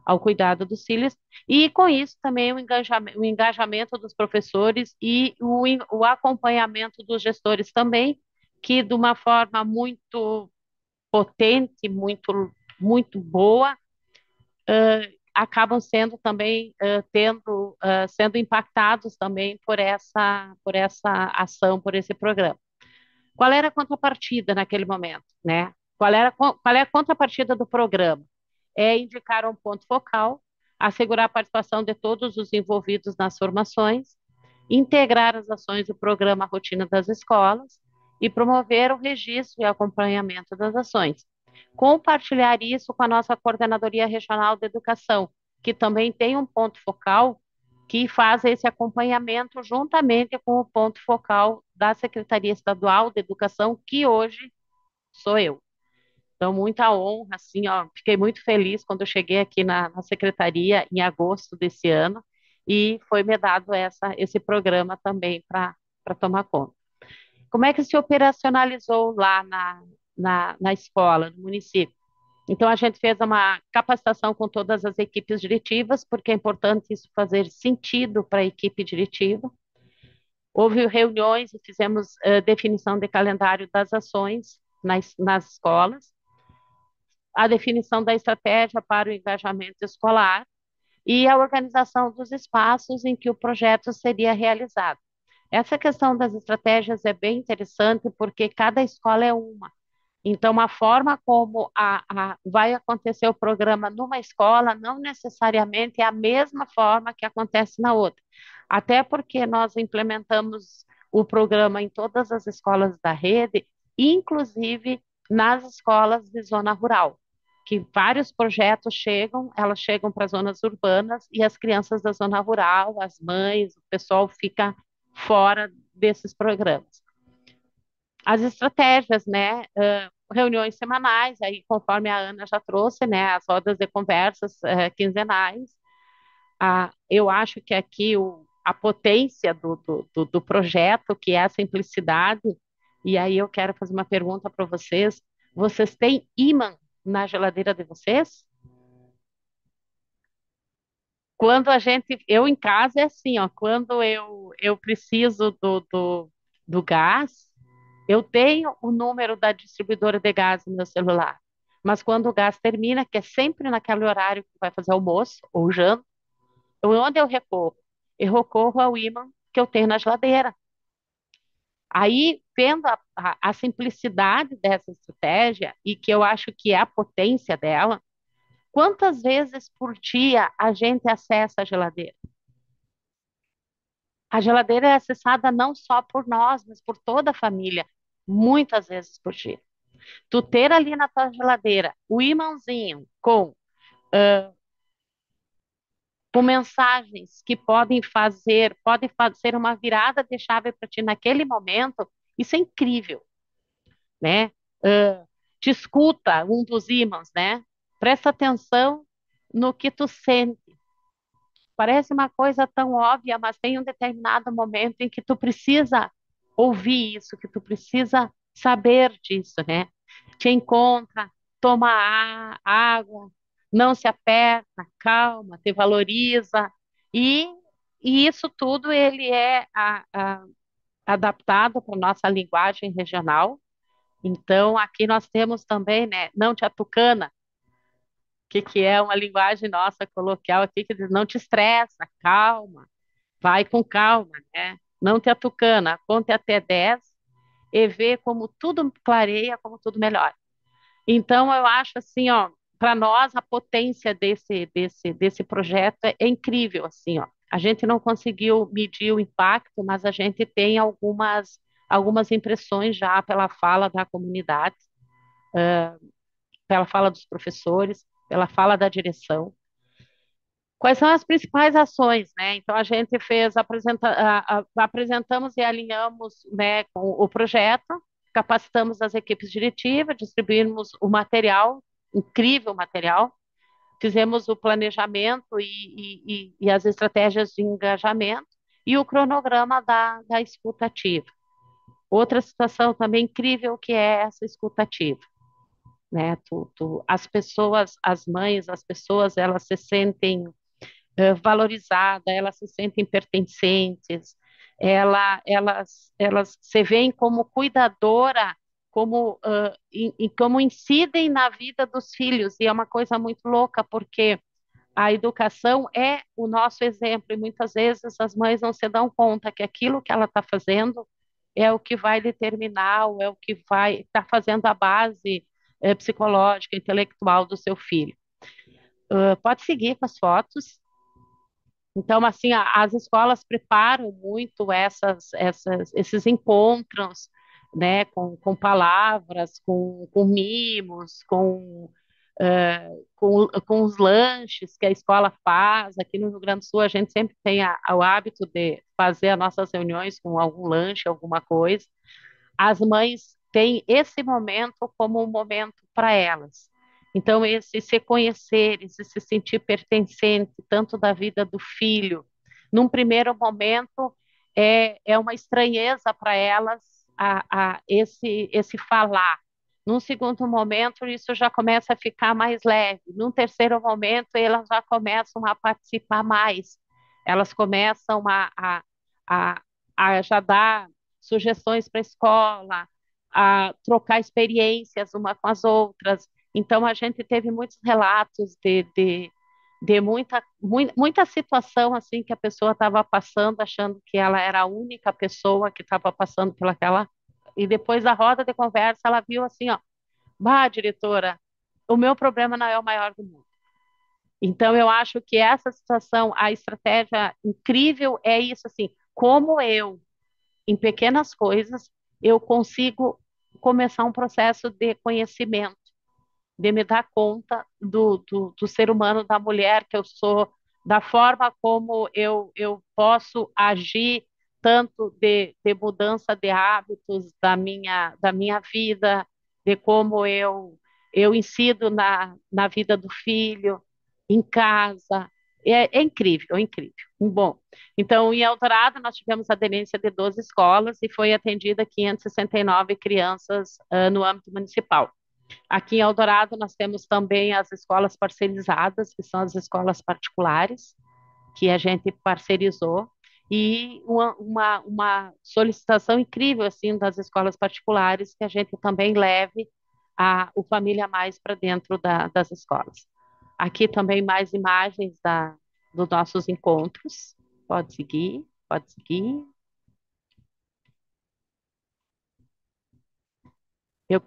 ao cuidado dos filhos, e com isso também o engajamento dos professores e o acompanhamento dos gestores também, que de uma forma muito potente, muito boa, acabam sendo também sendo impactados também por essa ação, por esse programa. Qual era a contrapartida naquele momento, né? Qual é a contrapartida do programa? É indicar um ponto focal, assegurar a participação de todos os envolvidos nas formações, integrar as ações do programa à rotina das escolas e promover o registro e acompanhamento das ações. Compartilhar isso com a nossa Coordenadoria Regional de Educação, que também tem um ponto focal que faz esse acompanhamento juntamente com o ponto focal da Secretaria Estadual de Educação, que hoje sou eu. Então, muita honra, assim, ó, fiquei muito feliz quando eu cheguei aqui na secretaria em agosto desse ano e foi me dado esse programa também para tomar conta. Como é que se operacionalizou lá na escola, no município? Então, a gente fez uma capacitação com todas as equipes diretivas, porque é importante isso fazer sentido para a equipe diretiva. Houve reuniões e fizemos definição de calendário das ações nas escolas, a definição da estratégia para o engajamento escolar e a organização dos espaços em que o projeto seria realizado. Essa questão das estratégias é bem interessante porque cada escola é uma. Então, a forma como vai acontecer o programa numa escola não necessariamente é a mesma forma que acontece na outra. Até porque nós implementamos o programa em todas as escolas da rede, inclusive nas escolas de zona rural, que vários projetos elas chegam para as zonas urbanas e as crianças da zona rural, as mães, o pessoal fica fora desses programas. As estratégias, né? Reuniões semanais, aí conforme a Ana já trouxe, né? As rodas de conversas quinzenais. Eu acho que aqui a potência do projeto, que é a simplicidade, e aí eu quero fazer uma pergunta para vocês. Vocês têm ímã na geladeira de vocês? Eu em casa é assim, ó, quando eu preciso do gás, eu tenho o número da distribuidora de gás no meu celular. Mas quando o gás termina, que é sempre naquele horário que vai fazer almoço ou janta, onde eu recorro? Eu recorro ao ímã que eu tenho na geladeira. Aí, vendo a simplicidade dessa estratégia, e que eu acho que é a potência dela, quantas vezes por dia a gente acessa a geladeira? A geladeira é acessada não só por nós, mas por toda a família, muitas vezes por dia. Tu ter ali na tua geladeira o imãzinho com mensagens que podem fazer uma virada de chave para ti naquele momento, isso é incrível, né? Te escuta um dos ímãs, né? Presta atenção no que tu sente. Parece uma coisa tão óbvia, mas tem um determinado momento em que tu precisa ouvir isso, que tu precisa saber disso, né? Te encontra, toma água, não se aperta, calma, te valoriza e, e isso tudo ele é adaptado para nossa linguagem regional. Então aqui nós temos também, né? Não te atucana, que é uma linguagem nossa coloquial aqui que diz não te estressa, calma, vai com calma, né? Não te atucana, conte até 10 e vê como tudo clareia, como tudo melhora. Então, eu acho assim, ó, para nós a potência desse projeto é incrível, assim, ó. A gente não conseguiu medir o impacto, mas a gente tem algumas impressões já pela fala da comunidade, pela fala dos professores, pela fala da direção. Quais são as principais ações, né? Então a gente apresentamos e alinhamos, né, com o projeto, capacitamos as equipes diretivas, distribuímos o material, incrível material, fizemos o planejamento e as estratégias de engajamento e o cronograma da escuta ativa. Outra situação também incrível que é essa escuta ativa, né? As pessoas, as mães, as pessoas, elas se sentem valorizadas, elas se sentem pertencentes, elas se veem como cuidadora, como incidem na vida dos filhos, e é uma coisa muito louca, porque a educação é o nosso exemplo, e muitas vezes as mães não se dão conta que aquilo que ela está fazendo é o que vai determinar, ou é o que vai estar fazendo a base psicológica, intelectual do seu filho. Pode seguir com as fotos. Então, assim, as escolas preparam muito esses encontros, né, palavras, com mimos, com os lanches que a escola faz. Aqui no Rio Grande do Sul, a gente sempre tem o hábito de fazer as nossas reuniões com algum lanche, alguma coisa. As mães têm esse momento como um momento para elas. Então, esse se conhecer, esse se sentir pertencente, tanto da vida do filho, num primeiro momento, é uma estranheza para elas esse falar. Num segundo momento, isso já começa a ficar mais leve. Num terceiro momento, elas já começam a participar mais. Elas começam a, já dar sugestões para a escola, a trocar experiências uma com as outras. Então, a gente teve muitos relatos de muita situação assim que a pessoa estava passando, achando que ela era a única pessoa que estava passando pelaquela. E depois da roda de conversa, ela viu assim, ó, bah, diretora, o meu problema não é o maior do mundo. Então, eu acho que essa situação, a estratégia incrível é isso, assim, como eu em pequenas coisas, eu consigo começar um processo de conhecimento, de me dar conta do ser humano, da mulher que eu sou, da forma como eu posso agir, tanto de mudança de hábitos da minha vida, de como eu incido na vida do filho, em casa. É incrível, é incrível. Bom, então, em Eldorado, nós tivemos aderência de 12 escolas e foi atendida 569 crianças no âmbito municipal. Aqui em Eldorado, nós temos também as escolas parcerizadas, que são as escolas particulares, que a gente parcerizou, e uma solicitação incrível assim das escolas particulares, que a gente também leve o Família Mais para dentro das escolas. Aqui também mais imagens dos nossos encontros. Pode seguir, pode seguir. Eu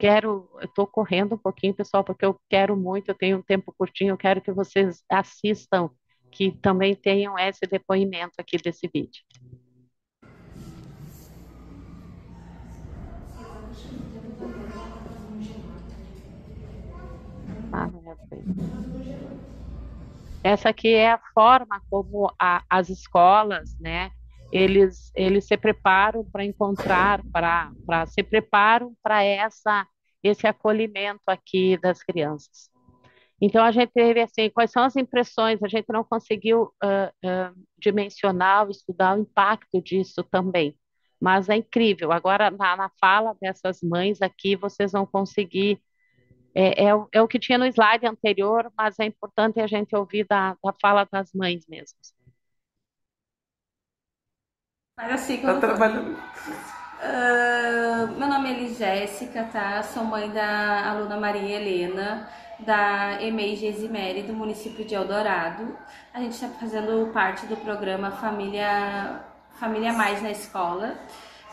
estou correndo um pouquinho, pessoal, porque eu quero muito, eu tenho um tempo curtinho, eu quero que vocês assistam, que também tenham esse depoimento aqui desse vídeo. Ah, meu Deus. Essa aqui é a forma como as escolas, né, eles se preparam para encontrar, se preparam para esse acolhimento aqui das crianças. Então, a gente teve assim, quais são as impressões? A gente não conseguiu dimensionar ou estudar o impacto disso também, mas é incrível. Agora, na fala dessas mães aqui, vocês vão conseguir. É o que tinha no slide anterior, mas é importante a gente ouvir da fala das mães mesmo. Mas assim, Tá quando trabalhando. Meu nome é Jéssica, tá? Sou mãe da aluna Maria Helena, da EMEI Gesimeri, do município de Eldorado. A gente está fazendo parte do programa Família Mais na Escola.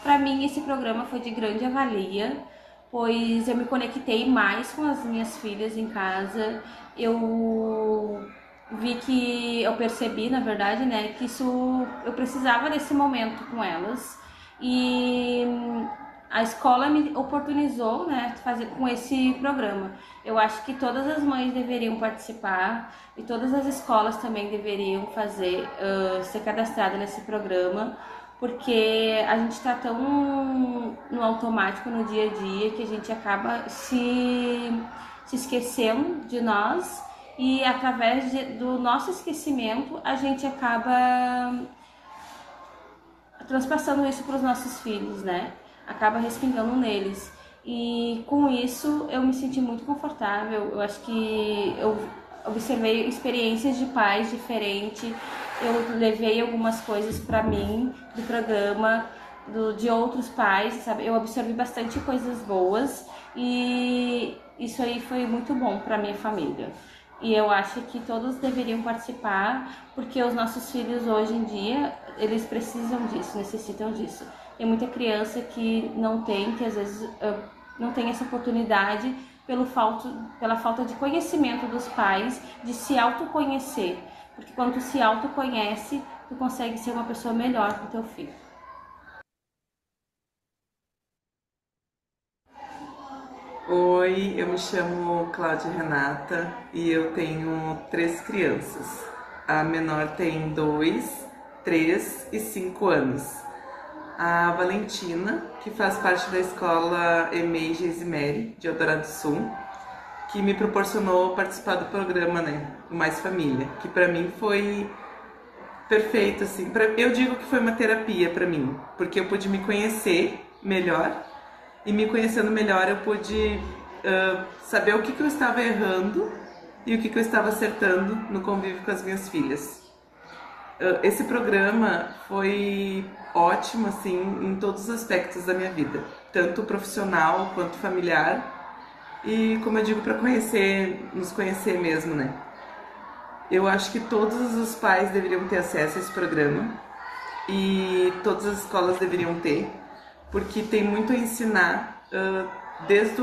Para mim, esse programa foi de grande avalia, pois eu me conectei mais com as minhas filhas em casa. Eu percebi, na verdade, né, que eu precisava desse momento com elas e a escola me oportunizou, né, fazer com esse programa. Eu acho que todas as mães deveriam participar e todas as escolas também deveriam ser cadastradas nesse programa, porque a gente está tão no automático no dia a dia que a gente acaba se esquecendo de nós e através do nosso esquecimento a gente acaba transpassando isso para os nossos filhos, né? Acaba respingando neles. E com isso eu me senti muito confortável. Eu acho que eu observei experiências de pais diferentes. Eu levei algumas coisas para mim do programa, de outros pais, sabe? Eu observei bastante coisas boas e isso aí foi muito bom para minha família. E eu acho que todos deveriam participar, porque os nossos filhos hoje em dia, eles precisam disso, necessitam disso. Tem muita criança que não tem, que às vezes não tem essa oportunidade pela falta de conhecimento dos pais, de se autoconhecer. Porque quando tu se autoconhece, tu consegue ser uma pessoa melhor para o teu filho. Oi, eu me chamo Cláudia Renata e eu tenho 3 crianças. A menor tem 2, 3 e 5 anos. A Valentina, que faz parte da escola EMEI Gesimeri, de Eldorado do Sul, que me proporcionou participar do programa, né, o Mais Família, que para mim foi perfeito, assim. Eu digo que foi uma terapia para mim, porque eu pude me conhecer melhor e me conhecendo melhor eu pude saber o que, que eu estava errando e o que, que eu estava acertando no convívio com as minhas filhas. Esse programa foi ótimo, assim, em todos os aspectos da minha vida, tanto profissional quanto familiar, e como eu digo, para nos conhecer mesmo, né? Eu acho que todos os pais deveriam ter acesso a esse programa e todas as escolas deveriam ter, porque tem muito a ensinar, desde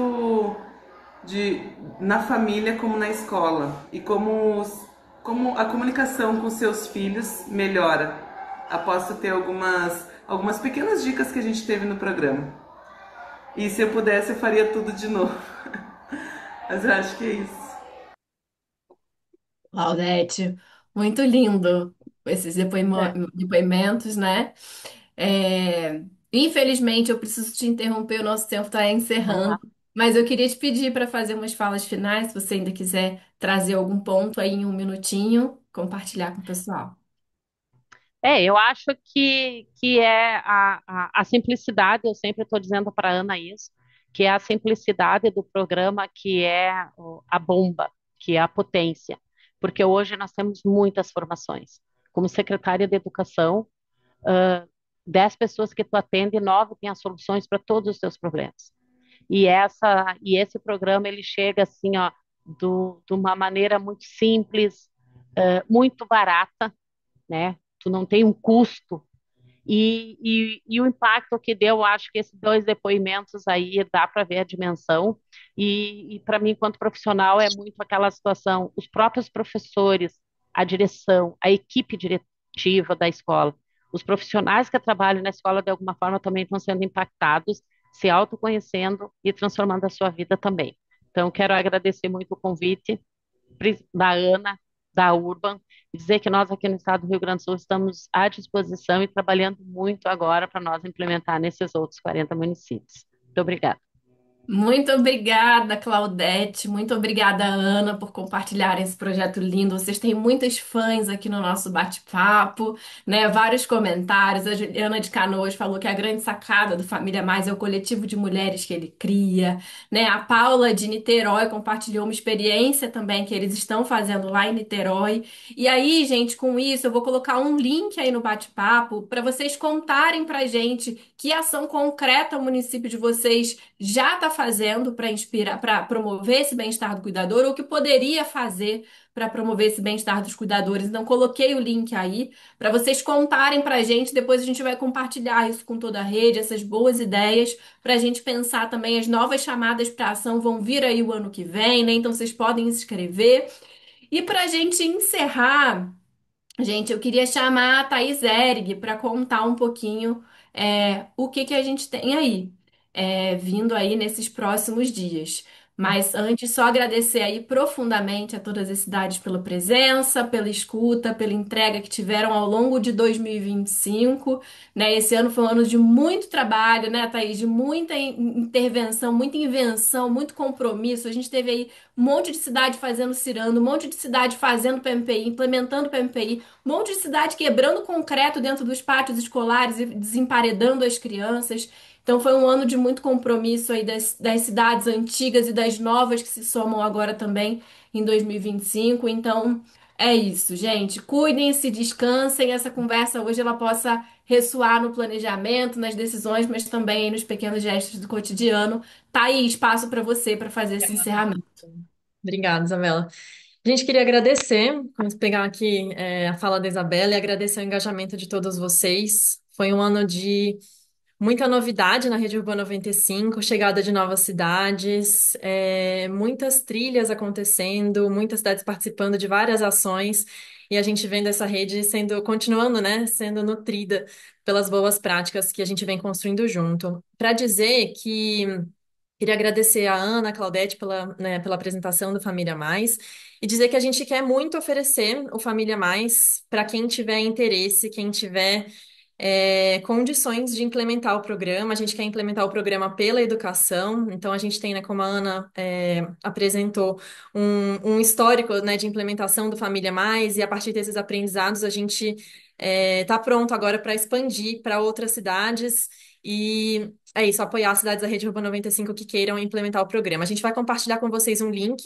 na família como na escola, e como a comunicação com seus filhos melhora após tu ter algumas pequenas dicas que a gente teve no programa. E se eu pudesse, eu faria tudo de novo. Mas eu acho que é isso. Claudete, muito lindo esses É. depoimentos, né? Infelizmente, eu preciso te interromper, o nosso tempo está encerrando, mas eu queria te pedir para fazer umas falas finais, se você ainda quiser trazer algum ponto aí em um minutinho, compartilhar com o pessoal. Eu acho que é a simplicidade, eu sempre estou dizendo para a Ana isso, que é a simplicidade do programa que é a bomba, que é a potência. Porque hoje nós temos muitas formações. Como secretária de Educação, 10 pessoas que tu atende, 9 têm as soluções para todos os teus problemas. E esse programa, ele chega assim, ó, de uma maneira muito simples, muito barata, né? Tu não tem um custo. E o impacto que deu, acho que esses 2 depoimentos aí dá para ver a dimensão. E para mim, enquanto profissional, é muito aquela situação: os próprios professores, a direção, a equipe diretiva da escola, os profissionais que trabalham na escola, de alguma forma, também estão sendo impactados, se autoconhecendo e transformando a sua vida também. Então, quero agradecer muito o convite da Ana, da Urban, e dizer que nós aqui no estado do Rio Grande do Sul estamos à disposição e trabalhando muito agora para nós implementar nesses outros 40 municípios. Muito obrigada. Muito obrigada, Claudete. Muito obrigada, Ana, por compartilharem esse projeto lindo. Vocês têm muitos fãs aqui no nosso bate-papo, né? Vários comentários. A Juliana de Canoas falou que a grande sacada do Família Mais é o coletivo de mulheres que ele cria, né? A Paula de Niterói compartilhou uma experiência também que eles estão fazendo lá em Niterói. E aí, gente, com isso, eu vou colocar um link aí no bate-papo para vocês contarem pra gente que ação concreta o município de vocês já está fazendo para inspirar, para promover esse bem-estar do cuidador, ou o que poderia fazer para promover esse bem-estar dos cuidadores. Então, coloquei o link aí para vocês contarem para a gente. Depois a gente vai compartilhar isso com toda a rede, essas boas ideias, para a gente pensar também. As novas chamadas para ação vão vir aí o ano que vem, né? Então, vocês podem se inscrever. E para a gente encerrar. Gente, eu queria chamar a Thaís Erig para contar um pouquinho o que que a gente tem aí, vindo aí nesses próximos dias. Mas antes, só agradecer aí profundamente a todas as cidades pela presença, pela escuta, pela entrega que tiveram ao longo de 2025, né? Esse ano foi um ano de muito trabalho, né, Thaís? De muita intervenção, muita invenção, muito compromisso. A gente teve aí um monte de cidade fazendo cirando, um monte de cidade fazendo PMPI, implementando PMPI, um monte de cidade quebrando concreto dentro dos pátios escolares e desemparedando as crianças. Então foi um ano de muito compromisso aí das cidades antigas e das novas que se somam agora também em 2025. Então é isso, gente. Cuidem-se, descansem. Essa conversa hoje ela possa ressoar no planejamento, nas decisões, mas também aí nos pequenos gestos do cotidiano. Tá aí espaço para você para fazer esse encerramento. Obrigada, Isabela. A gente queria agradecer, vamos pegar aqui a fala da Isabela e agradecer o engajamento de todos vocês. Foi um ano de muita novidade na Rede Urbana 95, chegada de novas cidades, muitas trilhas acontecendo, muitas cidades participando de várias ações e a gente vendo essa rede sendo, continuando, né, sendo nutrida pelas boas práticas que a gente vem construindo junto. Para dizer que queria agradecer a Ana, a Claudete pela apresentação do Família Mais e dizer que a gente quer muito oferecer o Família Mais para quem tiver interesse, quem tiver condições de implementar o programa. A gente quer implementar o programa pela educação, então a gente tem, né, como a Ana apresentou, um histórico, né, de implementação do Família Mais, e a partir desses aprendizados a gente está pronto agora para expandir para outras cidades. E é isso, apoiar as cidades da Rede Urbana 95 que queiram implementar o programa. A gente vai compartilhar com vocês um link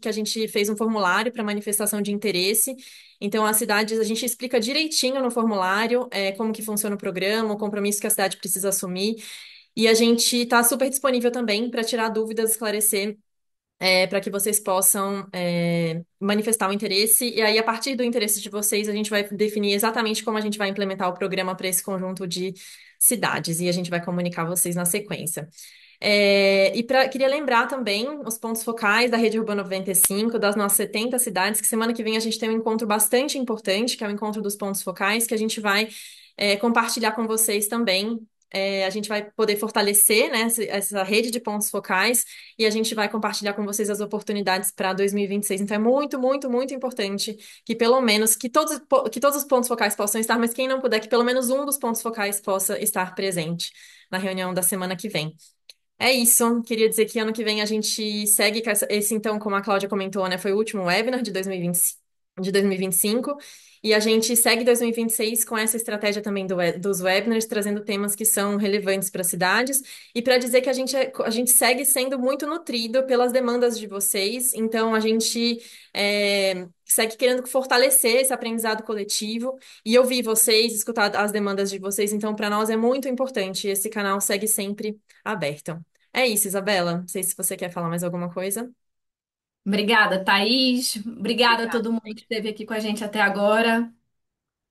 que a gente fez um formulário para manifestação de interesse. Então, as cidades, a gente explica direitinho no formulário, como que funciona o programa, o compromisso que a cidade precisa assumir. E a gente está super disponível também para tirar dúvidas, esclarecer, para que vocês possam manifestar o interesse. E aí, a partir do interesse de vocês, a gente vai definir exatamente como a gente vai implementar o programa para esse conjunto de cidades. E a gente vai comunicar a vocês na sequência. Queria lembrar também os pontos focais da Rede Urbana 95, das nossas 70 cidades, que semana que vem a gente tem um encontro bastante importante, que é o encontro dos pontos focais, que a gente vai compartilhar com vocês também. A gente vai poder fortalecer, né, essa rede de pontos focais e a gente vai compartilhar com vocês as oportunidades para 2026. Então é muito, muito, muito importante que pelo menos que todos os pontos focais possam estar, mas quem não puder, que pelo menos um dos pontos focais possa estar presente na reunião da semana que vem. É isso. Queria dizer que ano que vem a gente segue com esse, então, como a Cláudia comentou, né, foi o último webinar de 2020, de 2025, e a gente segue 2026 com essa estratégia também dos webinars, trazendo temas que são relevantes para as cidades, e para dizer que a gente segue sendo muito nutrido pelas demandas de vocês, então a gente segue querendo fortalecer esse aprendizado coletivo e ouvir vocês, escutar as demandas de vocês, então para nós é muito importante, esse canal segue sempre aberto. É isso, Isabela. Não sei se você quer falar mais alguma coisa. Obrigada, Thaís. Obrigada a todo mundo que esteve aqui com a gente até agora.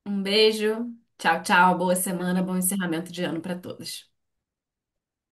Um beijo. Tchau, tchau. Boa semana, bom encerramento de ano para todos.